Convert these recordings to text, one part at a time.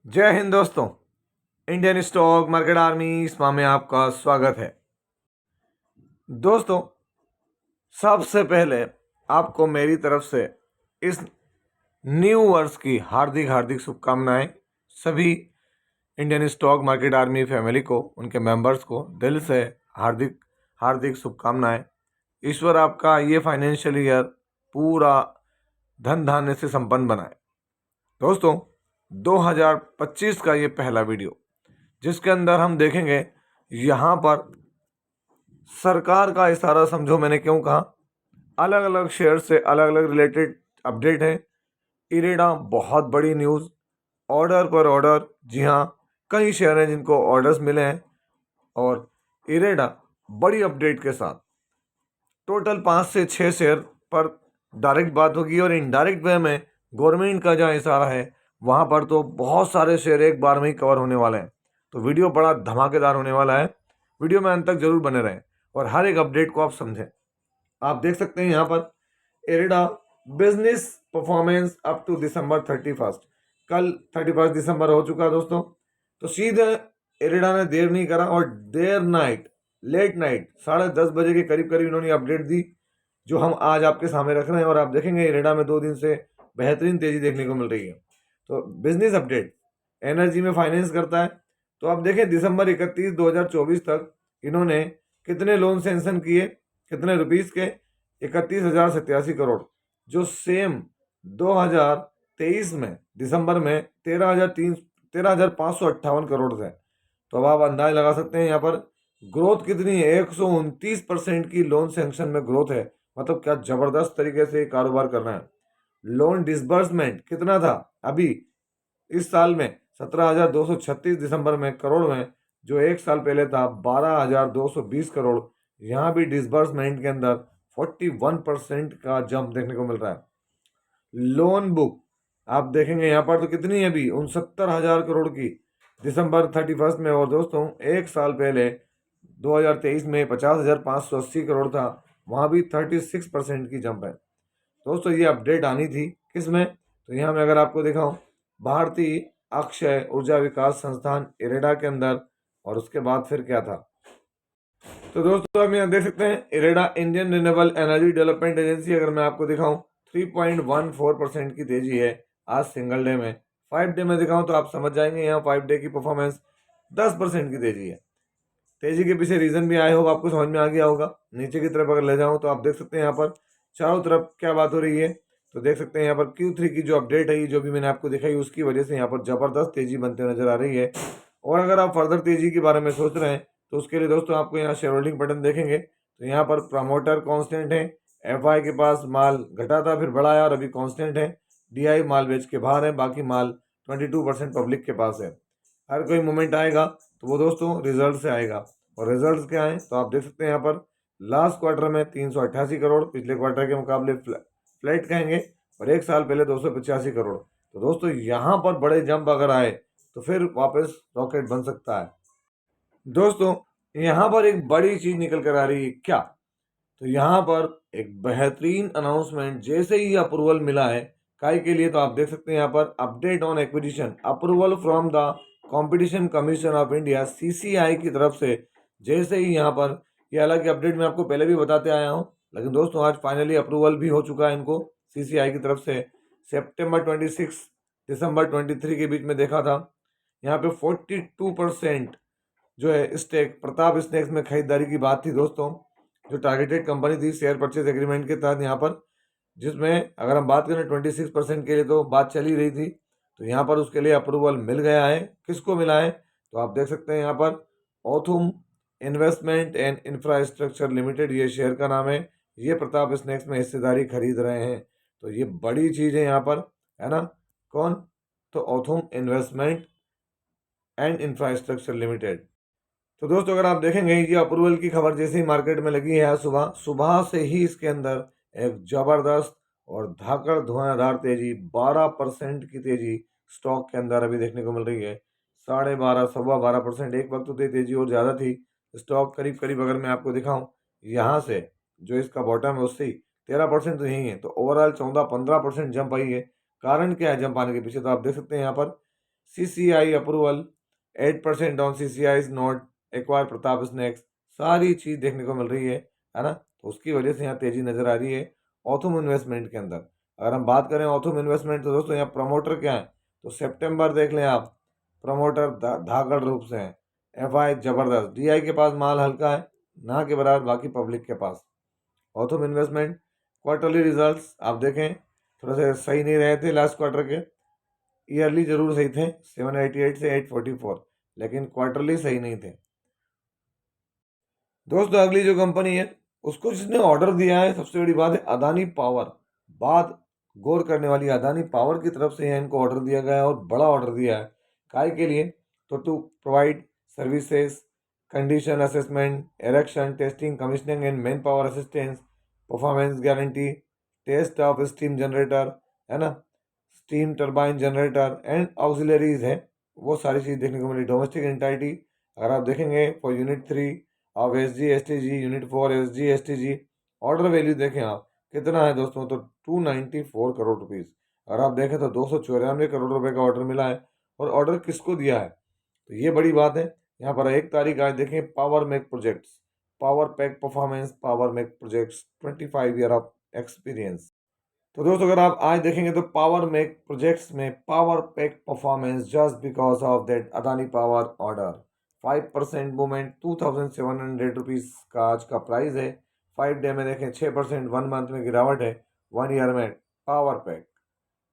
जय हिंद दोस्तों। Indian stock market army इसमा में आपका स्वागत है। दोस्तों, सबसे पहले आपको मेरी तरफ से इस न्यू वर्ष की हार्दिक हार्दिक शुभकामनाएं। सभी Indian stock market army family को, उनके मेंबर्स को दिल से हार्दिक हार्दिक शुभकामनाएं। ईश्वर आपका ये फाइनेंशियल ईयर पूरा धन धान्य से संपन्न बनाए। दोस्तों, 2025 का ये पहला वीडियो जिसके अंदर हम देखेंगे, यहाँ पर सरकार का इशारा समझो मैंने क्यों कहा। अलग अलग शेयर से अलग अलग रिलेटेड अपडेट है। इरेडा बहुत बड़ी न्यूज़, ऑर्डर पर ऑर्डर। जी हाँ, कई शेयर हैं जिनको ऑर्डर्स मिले हैं और इरेडा बड़ी अपडेट के साथ टोटल 5 से 6 शेयर पर डायरेक्ट बात होगी और इनडायरेक्ट वे में गवर्नमेंट का जहाँ इशारा है वहाँ पर तो बहुत सारे शेयर एक बार में ही कवर होने वाले हैं। तो वीडियो बड़ा धमाकेदार होने वाला है। वीडियो में अंत तक जरूर बने रहें और हर एक अपडेट को आप समझें। आप देख सकते हैं यहाँ पर IREDA business performance up to December 31। कल 31 दिसंबर हो चुका है दोस्तों। तो सीधे इरेडा ने देर नहीं करा और लेट नाइट 10:30 बजे के करीब करीब इन्होंने अपडेट दी, जो हम आज आपके सामने रख रहे हैं। और आप देखेंगे इरेडा में 2 दिन से बेहतरीन तेजी देखने को मिल रही है। तो बिजनेस अपडेट, एनर्जी में फाइनेंस करता है। तो आप देखें दिसंबर 31 2024 तक इन्होंने कितने लोन सेंक्शन किए, कितने रुपीस के, 31,087 करोड़, जो सेम 2023 में दिसंबर में 13,558 करोड़ थे। तो अब आप अंदाज लगा सकते हैं यहाँ पर ग्रोथ कितनी है। 129% की लोन सेंक्शन में ग्रोथ है। मतलब क्या जबरदस्त तरीके से कारोबार कर रहे हैं। लोन डिसबर्समेंट कितना था अभी इस साल में, 17,236 दिसंबर में करोड़ में, जो एक साल पहले था 12,220 करोड़। यहाँ भी डिसबर्समेंट के अंदर 41% का जंप देखने को मिल रहा है। लोन बुक आप देखेंगे यहाँ पर तो कितनी है अभी, 69,000 करोड़ की दिसंबर 31 में। और दोस्तों, एक साल पहले 2023 में 50,580 करोड़ था, वहाँ भी 36% की जंप है। दोस्तों, ये अपडेट आनी थी किस में, तो यहाँ मैं अगर आपको दिखाऊं, भारतीय अक्षय ऊर्जा विकास संस्थान इरेडा के अंदर। और उसके बाद फिर क्या था, तो दोस्तों हम यहाँ देख सकते हैं IREDA Indian renewable energy development agency. अगर मैं आपको दिखाऊं 3.14% की तेजी है आज सिंगल डे में। 5 डे में दिखाऊं तो आप समझ जाएंगे, यहाँ 5 डे की परफॉर्मेंस 10% की तेजी है। तेजी के पीछे रीजन भी आए होगा, आपको समझ में आ गया होगा। नीचे की तरफ अगर ले जाऊं तो आप देख सकते हैं यहाँ पर चारों तरफ क्या बात हो रही है। तो देख सकते हैं यहाँ पर Q3 की जो अपडेट है, जो भी मैंने आपको दिखाई, उसकी वजह से यहाँ पर जबरदस्त तेजी बनते नजर आ रही है। और अगर आप फर्दर तेजी के बारे में सोच रहे हैं तो उसके लिए दोस्तों आपको यहाँ शेयर होल्डिंग बटन देखेंगे तो यहाँ पर प्रमोटर कांस्टेंट है, FI के पास माल घटा था फिर बढ़ाया और अभी कांस्टेंट है। DI माल बेच के बाहर है, बाकी माल 22% पब्लिक के पास है। हर कोई मोमेंट आएगा तो वो दोस्तों रिजल्ट से आएगा। और रिजल्ट्स क्या हैं तो आप देख सकते हैं यहाँ पर लास्ट क्वार्टर में 388 करोड़, पिछले क्वार्टर के मुकाबले फ्लैट कहेंगे, और एक साल पहले 285 करोड़। तो दोस्तों यहाँ पर बड़े जंप अगर आए तो फिर वापस रॉकेट बन सकता है। दोस्तों, यहाँ पर एक बड़ी चीज निकल कर आ रही है क्या, तो यहाँ पर एक बेहतरीन अनाउंसमेंट जैसे ही अप्रूवल मिला है काय के लिए, तो आप देख सकते हैं यहाँ पर update on acquisition approval from the competition commission of India CCI की तरफ से। जैसे ही यहाँ पर, ये हालांकि अपडेट मैं आपको पहले भी बताते आया हूँ, लेकिन दोस्तों आज फाइनली अप्रूवल भी हो चुका है इनको CCI की तरफ से। सितंबर 26 दिसंबर 23 के बीच में देखा था, यहाँ पे 42% जो है स्टेक प्रताप स्नेक्स में खरीदारी की बात थी दोस्तों, जो टारगेटेड कंपनी थी शेयर परचेज एग्रीमेंट के तहत यहाँ पर, जिसमें अगर हम बात करें 26% के लिए तो बात चली रही थी। तो यहाँ पर उसके लिए अप्रूवल मिल गया है। किसको मिला है तो आप देख सकते हैं यहाँ पर ओथुम इन्वेस्टमेंट एंड इंफ्रास्ट्रक्चर लिमिटेड, ये शेयर का नाम है। ये प्रताप स्नेक्स में हिस्सेदारी खरीद रहे हैं। तो ये बड़ी चीज़ है यहाँ पर, है ना। कौन, तो ओथुम इन्वेस्टमेंट एंड इंफ्रास्ट्रक्चर लिमिटेड। तो दोस्तों अगर आप देखेंगे, ये अप्रूवल की खबर जैसे ही मार्केट में लगी है सुबह सुबह से ही इसके अंदर एक जबरदस्त और धाकड़ धुआंधार तेजी, 12% की तेजी स्टॉक के अंदर अभी देखने को मिल रही है। 12.5 12.25%, एक वक्त तो ये तेजी और ज़्यादा थी। स्टॉक करीब करीब अगर मैं आपको दिखाऊं, यहाँ से जो इसका बॉटम है उससे ही 13% तो यही है। तो ओवरऑल 14-15% जंप आई है। कारण क्या है जंप आने के पीछे, तो आप देख सकते हैं यहाँ पर CCI approval, 8% on CCI note, acquire Pratap snacks, सारी चीज़ देखने को मिल रही है ना। तो उसकी वजह से यहाँ तेज़ी नज़र आ रही है ऑथम इन्वेस्टमेंट के अंदर। अगर हम बात करें ऑथम इन्वेस्टमेंट, तो दोस्तों यहाँ प्रमोटर क्या है, तो सितंबर देख लें आप, प्रमोटर धाकड़ रूप से हैं। FI जबरदस्त, DI के पास माल हल्का है, ना के बराबर बाकी पब्लिक के पास। ऑथम इन्वेस्टमेंट क्वार्टरली रिजल्ट्स आप देखें थोड़ा से सही नहीं रहे थे लास्ट क्वार्टर के, ईयरली जरूर सही थे 788 से 844, लेकिन क्वार्टरली सही नहीं थे। दोस्तों अगली जो कंपनी है उसको जिसने ऑर्डर दिया है, सबसे बड़ी बात है अदानी पावर। बात गौर करने वाली, अदानी पावर की तरफ से इनको ऑर्डर दिया गया है और बड़ा ऑर्डर दिया है। काय के लिए, तो to provide services, condition assessment, erection, testing, commissioning and man power assistance, performance guarantee, test of steam generator, है ना, steam turbine generator and auxiliaries है, वो सारी चीज़ देखने को मिली। डोमेस्टिक एंटाइटी अगर आप देखेंगे फॉर यूनिट 3 अब SGSTG, unit 4 SGSTG, order value देखें आप कितना है दोस्तों, तो 294 करोड़ रुपीस। अगर आप देखें तो 294 करोड़ रुपए का ऑर्डर मिला है। और ऑर्डर किसको दिया है, तो ये बड़ी बात है। यहाँ पर 1 तारीख आज देखें, power make projects, power pack performance, power make projects, 25 year of experience. तो दोस्तों अगर आप आज देखेंगे तो पावर मेक प्रोजेक्ट्स में power pack performance just because of that Adani power order, 5% movement, 2700 rupees का आज का प्राइस है। 5 डे में देखें 6%, 1 मंथ में गिरावट है, 1 ईयर में पावर पैक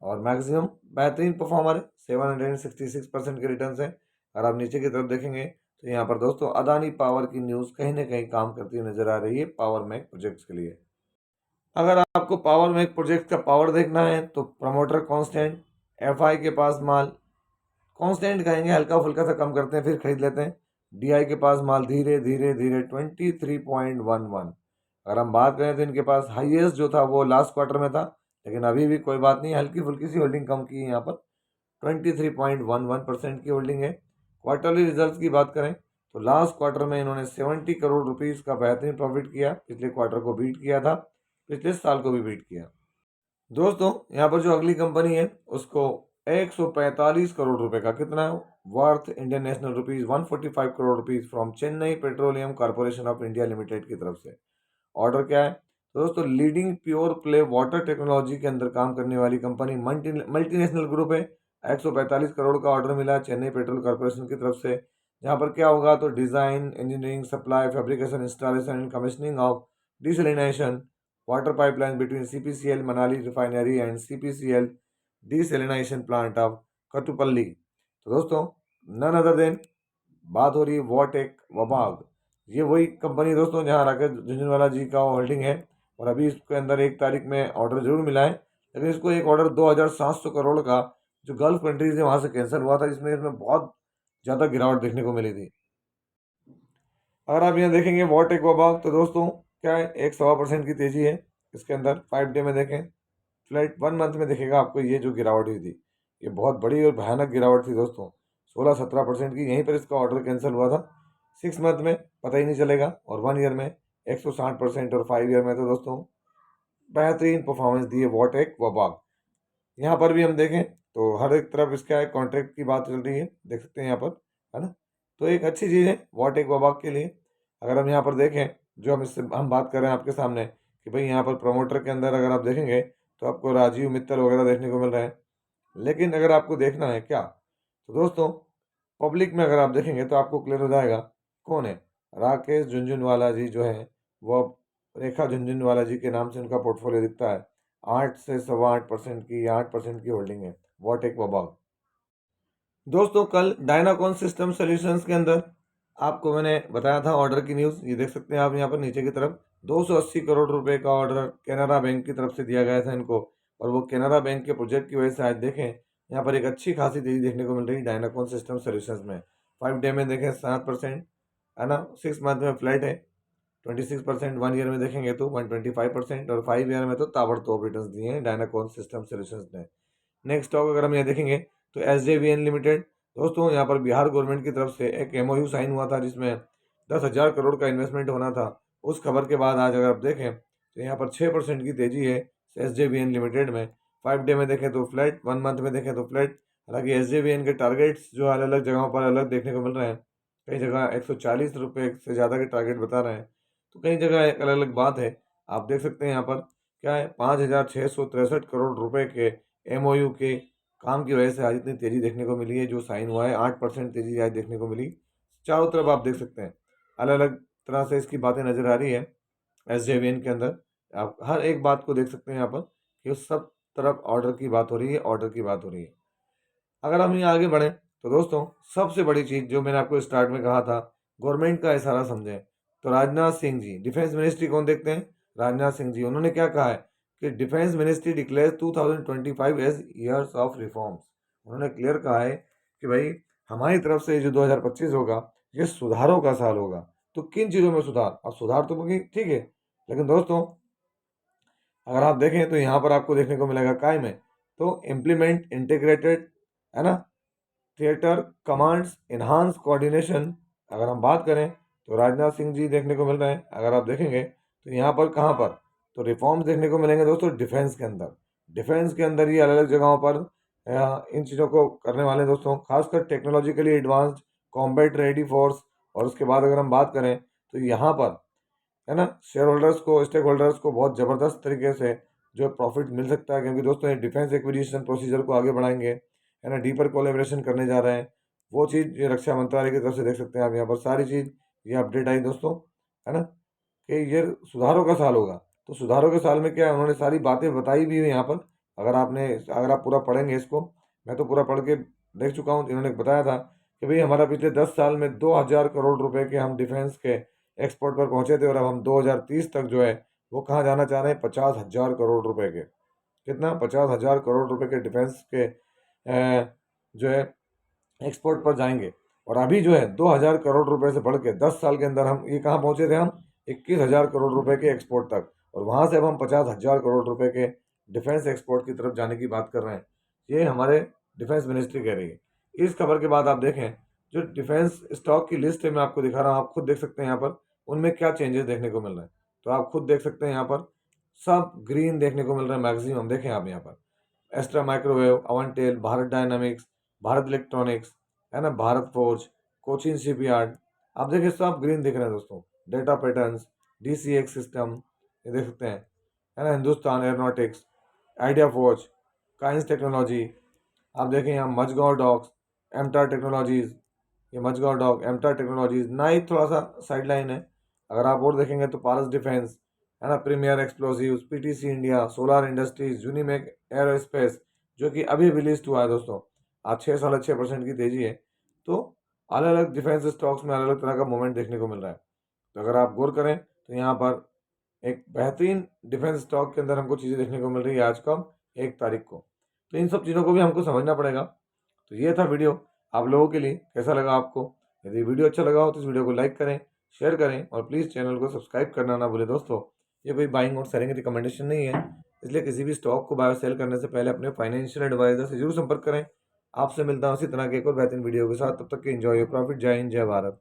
और मैक्सिमम बेहतरीन परफॉर्मर है, 766% के रिटर्न है। अगर आप नीचे की तरफ देखेंगे तो यहाँ पर दोस्तों अदानी पावर की न्यूज़ कहीं ना कहीं काम करती हुई नजर आ रही है पावर मैक प्रोजेक्ट्स के लिए। अगर आपको पावर मैक प्रोजेक्ट का पावर देखना है तो प्रमोटर कांस्टेंट, FI के पास माल कांस्टेंट कहेंगे, हल्का फुल्का सा कम करते हैं फिर खरीद लेते हैं। DI के पास माल धीरे धीरे धीरे 23.11। अगर हम बात करें तो इनके पास हाईएस्ट जो था वो लास्ट क्वार्टर में था, लेकिन अभी भी कोई बात नहीं, हल्की फुल्की सी होल्डिंग कम की है यहाँ पर, 23.11% की होल्डिंग है। क्वार्टरली रिजल्ट्स की बात करें तो लास्ट क्वार्टर में इन्होंने 70 करोड़ रुपीज़ का बेहतरीन प्रॉफिट किया, पिछले क्वार्टर को बीट किया था, पिछले साल को भी बीट किया। दोस्तों यहाँ पर जो अगली कंपनी है उसको 145 करोड़ रुपए का, कितना है worth Indian national rupees 145 crore rupees from Chennai petroleum corporation of India limited की तरफ से ऑर्डर क्या है, तो दोस्तों leading pure play water technology के अंदर काम करने वाली कंपनी, मल्टीनेशनल ग्रुप है। 145 करोड़ का ऑर्डर मिला है चेन्नई पेट्रोल कॉर्पोरेशन की तरफ से। जहाँ पर क्या होगा, तो design, engineering, supply, fabrication, installation and commissioning of desalination water pipeline between CPCL Manali refinery and CPCL desalination plant of Kattupalli. तो दोस्तों नन अदर देन बात हो रही है वॉटेक वबाग, ये वही कंपनी दोस्तों जहाँ राकेश झुंझुनवाला जी का होल्डिंग है। और अभी इसके अंदर 1 तारीख में ऑर्डर जरूर मिला है, लेकिन इसको एक ऑर्डर 2700 करोड़ का जो गल्फ कंट्रीज है वहाँ से कैंसिल हुआ था, जिसमें इसमें बहुत ज़्यादा गिरावट देखने को मिली थी। अगर आप यहाँ देखेंगे वॉटेक वबाग, तो दोस्तों क्या है, 1.25% की तेज़ी है इसके अंदर। 5 डे में देखें फ्लैट, 1 मंथ में देखेगा आपको ये जो गिरावट हुई थी, ये बहुत बड़ी और भयानक गिरावट थी दोस्तों, 16-17% की। यहीं पर इसका ऑर्डर कैंसिल हुआ था। 6 मंथ में पता ही नहीं चलेगा, और 1 ईयर में 160%, और 5 ईयर में तो दोस्तों बेहतरीन परफॉर्मेंस दी है वॉटेक वबाग। यहाँ पर भी हम देखें तो हर एक तरफ इसका एक कॉन्ट्रैक्ट की बात चल रही है, देख सकते हैं यहाँ पर, है ना। तो एक अच्छी चीज़ है वॉटेक वबाग के लिए। अगर हम यहाँ पर देखें, जो हम बात कर रहे हैं आपके सामने कि भाई यहाँ पर प्रमोटर के अंदर अगर आप देखेंगे तो आपको राजीव मित्तल वगैरह देखने को मिल रहे हैं, लेकिन अगर आपको देखना है क्या, तो दोस्तों पब्लिक में अगर आप देखेंगे तो आपको क्लियर हो जाएगा कौन है। राकेश झुंझुनवाला जी जो है वो रेखा झुंझुनवाला जी के नाम से उनका पोर्टफोलियो दिखता है, 8 से 8.25% की, 8% की होल्डिंग है वॉटेक वबाग। दोस्तों कल डायनाकॉन सिस्टम सॉल्यूशंस के अंदर आपको मैंने बताया था ऑर्डर की न्यूज़, ये देख सकते हैं आप यहाँ पर नीचे की तरफ, 280 करोड़ रुपए का ऑर्डर कैनरा बैंक की तरफ से दिया गया था इनको। और वो कैनरा बैंक के प्रोजेक्ट की वजह से आज देखें यहाँ पर एक अच्छी खासी तेज़ी देखने को मिल रही है डायनाकॉन सिस्टम सॉल्यूशंस में। 5 डे में देखें 7%, है ना, 6 मंथ में फ्लैट है 26%, 1 ईयर में देखेंगे तो 125%, और 5 ईयर में तो ताबड़तोड़ रिटर्न दिए हैं डायनाकॉन सिस्टम सॉल्यूशंस ने। नेक्स्ट स्टॉक अगर हम यहाँ देखेंगे तो SJVN लिमिटेड, दोस्तों यहाँ पर बिहार गवर्नमेंट की तरफ से एक MOU साइन हुआ था जिसमें 10,000 करोड़ का इन्वेस्टमेंट होना था। उस खबर के बाद आज अगर आप देखें तो यहाँ पर 6% की तेजी है SJVN लिमिटेड में। 5 डे में देखें तो फ्लैट, 1 मंथ में देखें तो फ्लैट। हालांकि SJVN के टारगेट्स जो अलग अलग जगहों पर अलग देखने को मिल रहे हैं, कई जगह 140 रुपये से ज़्यादा के टारगेट बता रहे हैं, तो कई जगह एक अलग अलग बात है। आप देख सकते हैं यहाँ पर क्या है, 5,663 करोड़ रुपए के MOU के काम की वजह से आज इतनी तेज़ी देखने को मिली है। जो साइन हुआ है 8% तेज़ी आज देखने को मिली। चारों तरफ आप देख सकते हैं अलग अलग तरह से इसकी बातें नज़र आ रही है। SJVN के अंदर आप हर एक बात को देख सकते हैं यहाँ पर कि उस सब तरफ ऑर्डर की बात हो रही है, ऑर्डर की बात हो रही है। अगर हम यहाँ आगे बढ़ें तो दोस्तों, सबसे बड़ी चीज़ जो मैंने आपको स्टार्ट में कहा था, गवर्नमेंट का इशारा समझें। तो राजनाथ सिंह जी, डिफेंस मिनिस्ट्री कौन देखते हैं? राजनाथ सिंह जी। उन्होंने क्या कहा है कि defence ministry declare 2025 as years of reforms. उन्होंने क्लियर कहा है कि भाई हमारी तरफ से जो 2025 होगा ये सुधारों का साल होगा। तो किन चीज़ों में सुधार? अब सुधार तो ठीक है, लेकिन दोस्तों अगर आप देखें तो यहाँ पर आपको देखने को मिलेगा काय में, तो इम्प्लीमेंट इंटीग्रेटेड, है ना, थिएटर कमांड्स, इन्हांस कोऑर्डिनेशन। अगर हम बात करें तो राजनाथ सिंह जी देखने को मिल रहे हैं। अगर आप देखेंगे तो यहाँ पर कहाँ पर, तो रिफॉर्म्स देखने को मिलेंगे दोस्तों डिफेंस के अंदर। डिफेंस के अंदर ही अलग अलग जगहों पर इन चीज़ों को करने वाले हैं दोस्तों, खासकर technologically advanced combat ready force. और उसके बाद अगर हम बात करें तो यहाँ पर, है ना, शेयर होल्डर्स को, स्टेक होल्डर्स को बहुत ज़बरदस्त तरीके से जो प्रॉफिट मिल सकता है, क्योंकि दोस्तों ये डिफेंस एक्विजिशन प्रोसीजर को आगे बढ़ाएंगे, है ना, डीपर कोलेब्रेशन करने जा रहे हैं। वो चीज़ ये रक्षा मंत्रालय की तरफ से देख सकते हैं आप यहाँ पर सारी चीज़ ये अपडेट आई दोस्तों, है ना, कि ये सुधारों का साल होगा। तो सुधारों के साल में क्या है, उन्होंने सारी बातें बताई भी हुई यहाँ पर। अगर आप पूरा पढ़ेंगे इसको, मैं तो पूरा पढ़ के देख चुका हूँ। इन्होंने बताया था कि भाई हमारा पिछले 10 साल में 2,000 करोड़ रुपए के हम डिफेंस के एक्सपोर्ट पर पहुंचे थे, और अब हम 2030 तक जो है वो कहाँ जाना चाह रहे हैं, 50,000 करोड़ रुपए के। कितना? 50,000 करोड़ रुपए के डिफेंस के जो है एक्सपोर्ट पर जाएंगे। और अभी जो है 2,000 करोड़ रुपए से बढ़ के 10 साल के अंदर हम ये कहाँ पहुंचे थे, हम 21,000 करोड़ रुपए के एक्सपोर्ट तक। और वहाँ से अब हम 50,000 करोड़ रुपए के डिफेंस एक्सपोर्ट की तरफ जाने की बात कर रहे हैं। ये हमारे डिफेंस मिनिस्ट्री कह रही है। इस खबर के बाद आप देखें जो डिफेंस स्टॉक की लिस्ट है, मैं आपको दिखा रहा हूँ, आप खुद देख सकते हैं यहाँ पर उनमें क्या चेंजेस देखने को मिल रहे हैं। तो आप खुद देख सकते हैं यहाँ पर सब ग्रीन देखने को मिल रहा है मैक्सिमम। देखें आप यहाँ पर एस्ट्रा माइक्रोवेव, अवंटेल, भारत डायनामिक्स, भारत इलेक्ट्रॉनिक्स, है ना, भारत फोर्ज, कोचिन शिपयार्ड, आप देखिए सब ग्रीन दिख रहे हैं दोस्तों। डेटा पैटर्न्स, DCX सिस्टम, ये देख सकते हैं, है ना, Hindustan aeronautics, idea forge, coins technology, आप देखें यहाँ मझगांव डॉक्स, एमटार टेक्नोलॉजीज़, ये मझगांव डॉक, एमटार टेक्नोलॉजीज़। नाइक थोड़ा सा साइड लाइन है। अगर आप और देखेंगे तो पारस डिफेंस, है ना, premier explosives, PTC India, solar industries, Unimech aerospace, जो कि अभी अभी लिस्ट हुआ है दोस्तों। आज 6.5% की तेजी है। तो अलग अलग डिफेंस स्टॉक्स में अलग अलग तरह का मूवमेंट देखने को मिल रहा है। तो अगर आप गौर करें तो यहाँ पर एक बेहतरीन डिफेंस स्टॉक के अंदर हमको चीज़ें देखने को मिल रही है आज कब, 1 तारीख को। तो इन सब चीज़ों को भी हमको समझना पड़ेगा। तो ये था वीडियो आप लोगों के लिए। कैसा लगा आपको? यदि वीडियो अच्छा लगा हो तो इस वीडियो को लाइक करें, शेयर करें, और प्लीज़ चैनल को सब्सक्राइब करना ना भूलें दोस्तों। ये कोई बाइंग और सेलिंग रिकमेंडेशन नहीं है, इसलिए किसी भी स्टॉक को बाय और सेल करने से पहले अपने फाइनेंशियल एडवाइजर से जरूर संपर्क करें। आपसे मिलता हूँ इसी तरह के एक और बेहतरीन वीडियो के साथ। तब तक के एंजॉय योर प्रॉफिट। जय हिंद, जय भारत।